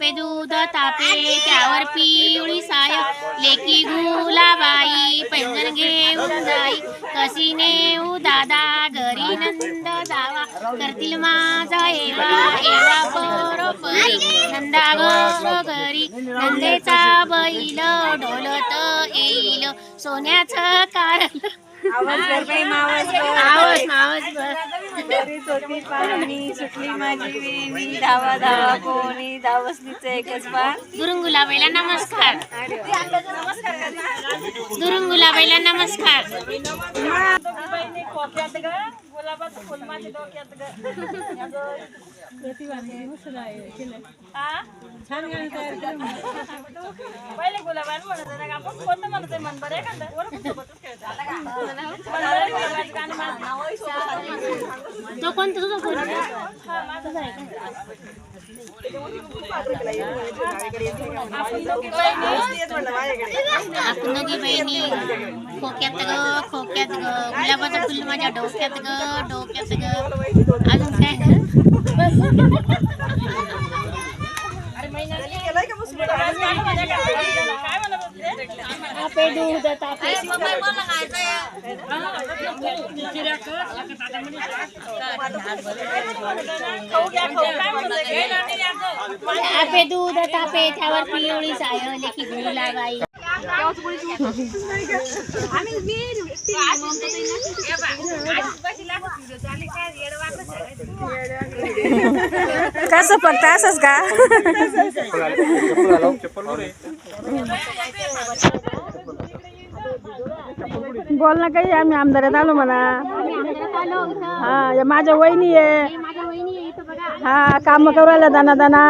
तापे दूध तापे त्यावर पिवळी साय लेकी गुलाबाई पैंजण घेऊन जाई कशी नेऊ दादा घरी नंद जावा करतील माझा एवा एवा बरोबरी नंदा घरी नंदेचा बैल ढोलत येईल सोन्याचं कारण सुटली माझी वेवी धावा धावा कोणी धावसनीच एकच पान दुरुंगुलाबाईला नमस्कार दुरुंगुलाबाईला नमस्कार गुलाबाचं फुल माझ्या डोक्यात पहिले गुलाबाला म्हणत ना आपण कोणतं म्हणतोय मन बरं एखादं तो कोणता तुझा फोन आपण दोघी बहिणी खोक्यात ग खोक्यात ग गुलाबाचं फुल माझ्या डोक्यात ग डोक्यात ग अजून काय तापे दूध तापे तापे दूध तापे त्यावर पिवळी साय लेकी गुलाबाई कसं फक्त असंच का बोल ना काही आम्ही आमदारात आलो म्हणा हा माझ्या वहिनी आहे हा काम करायला दाना दाना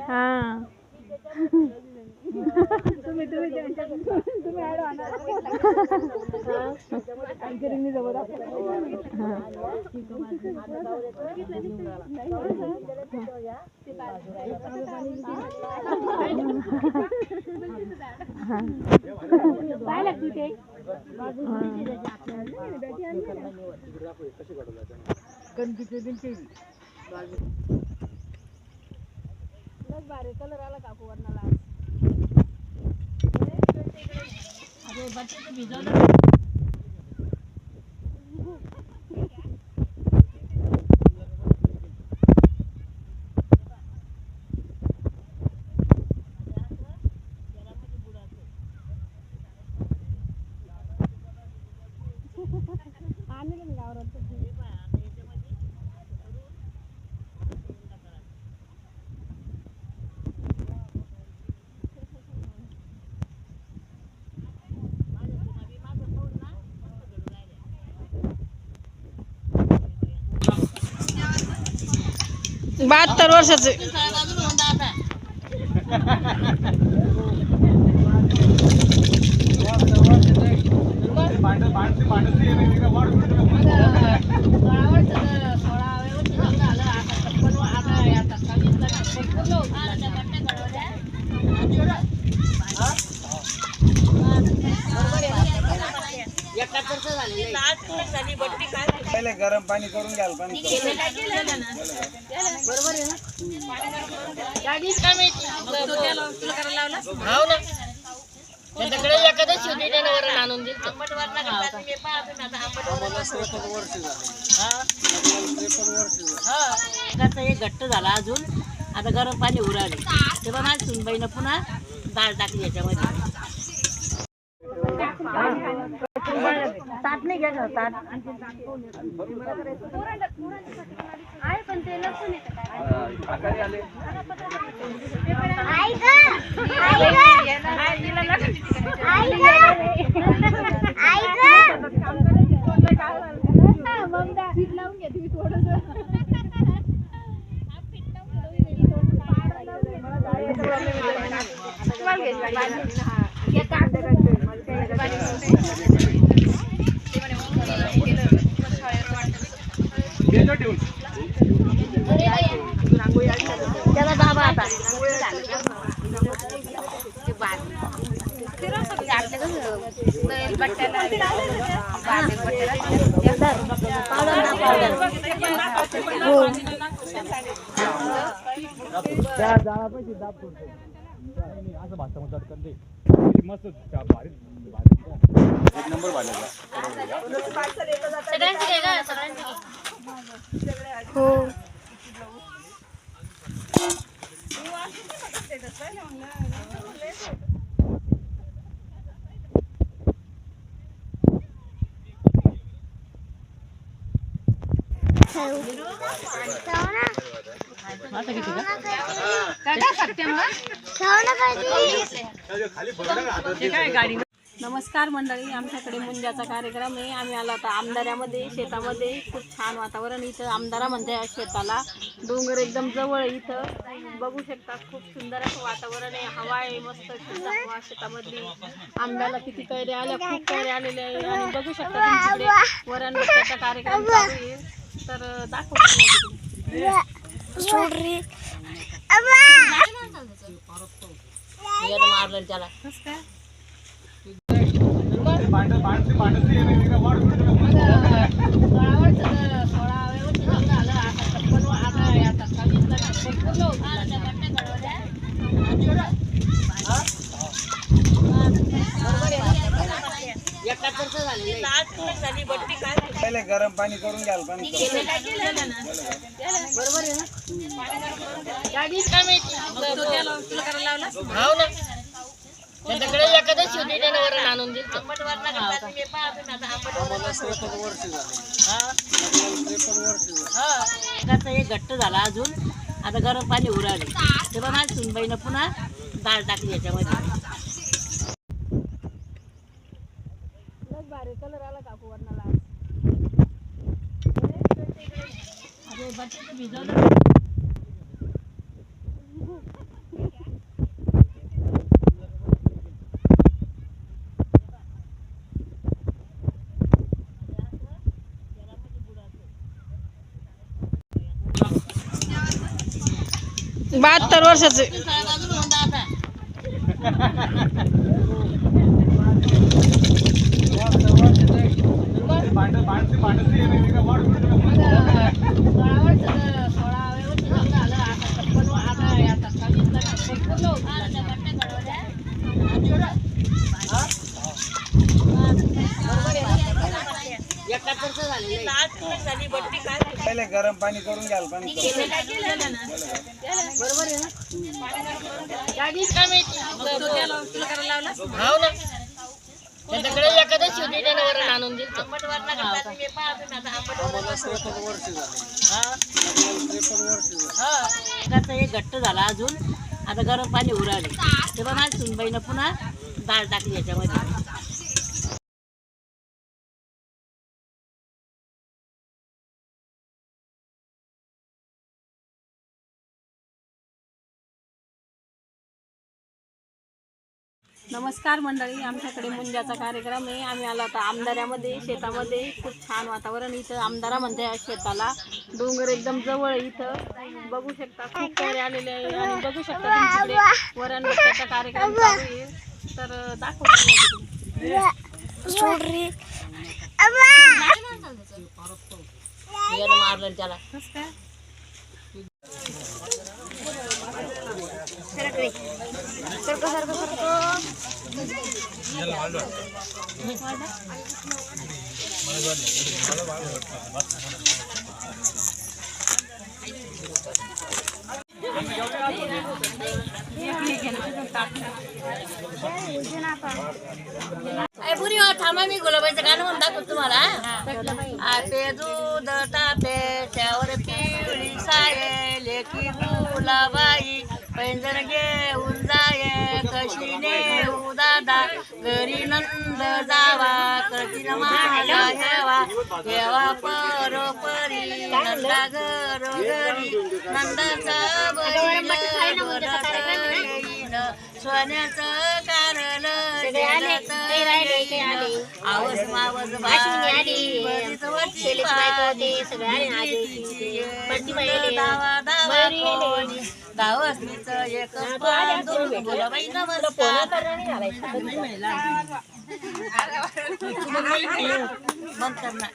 हा कलर आला काकू वर्णाला बहात्तर वर्षाचे पहिले गरम पाणी करून घ्याल पाणी बरोबर आहे त्यांच्याकडे एखादं शिवटी वरण आणून दिलं एक घट्ट झाला अजून आता गरम पाणी उराले तेव्हा माझ्या सुनबाईनं पुन्हा डाळ टाकली याच्यामध्ये ताट नाही घ्या ताट आहे पण ते लसूण येतं त्याला दाबा आता पावडर त्या जाळापाशी दाब करतो असं भाषा चटकन दे मस्त भारी एक नंबर भाज्याचा सगळ्यांची घे का सगळ्यांची घे. हो नमस्कार मंडळी, आमच्याकडे मुंजाचा कार्यक्रम आहे. आम्ही आलो आता आमदाऱ्यामध्ये, शेतामध्ये. खूप छान वातावरण इथं. आमदारा म्हणते शेताला, डोंगर एकदम जवळ आहे इथं. बघू शकता खूप सुंदर असं वातावरण आहे. हवा आहे मस्त शुद्ध हवा शेतामधली. आंब्याला किती कैऱ्या आल्या, खूप कैऱ्या आलेल्या आहे. आणि बघू शकता तुमच्याकडे वरण बट्ट्याचा कार्यक्रम चालू आहे. तर दाखवतो मारलं त्याला पहिले गरम पाणी करून घ्याल पाणी बरोबर आहे ना. त्यांच्याकडे एखादशी होती त्याने वरण आणून दिलं. हे घट्ट झाला अजून. आता गरम पाणी उराले तेव्हा माझ्या सुनबाईनं पुन्हा डाळ टाकली याच्यामध्ये. कलर आला काकू वरणाला. भिजवलं बहात्तर वर्षाचे पहिले गरम पाणी करून घ्याल पाणी बरोबर आहे ना. त्यांच्याकडे एखादशी होती त्याने वरण आणून दिलं. हे घट्ट झाला अजून. आता गरम पाणी उराले तेव्हा माझ्या सुनबाईनं पुन्हा डाळ टाकली याच्यामध्ये. नमस्कार मंडळी, आमच्याकडे मुंजाचा कार्यक्रम आहे. आम्ही आलो आता आमदाऱ्यामध्ये, शेतामध्ये. खूप छान वातावरण इथं. आमदारा म्हणते शेताला, डोंगर एकदम जवळ आहे इथं. बघू शकता खूप कैऱ्या आलेल्या आहे. आणि बघू शकता तुमच्याकडे वरण बट्ट्याचा कार्यक्रम चालू आहे. तर दाखवतो मारलं त्याला पुरी थांबा, मी गुलाबाचं गाणं म्हणून दाखवतो तुम्हाला. आपे दूध तापे त्यावर पिवळी साये लेकी गुलाबाई पैंजण घेऊन जाये कशी नेऊ दादा घरी नंद जावा कठीण माझा हेवा परोपरी नंदा घरोघरी नंदाचा बैल येईन सोन्याचं कारल आवाज मावज दावा दावा गावसनीच एक गुलाबाई नमस्कार बंद करणार.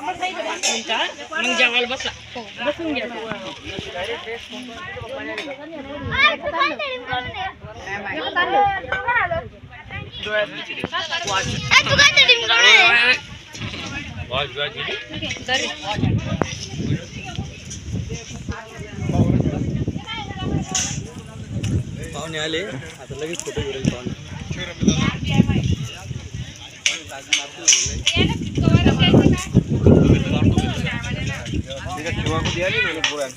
मग जेवायला बसला बसून घ्या पाहुणे आले आता लगेच फोटो घेऊन पाहुणे शिवा आली पुरा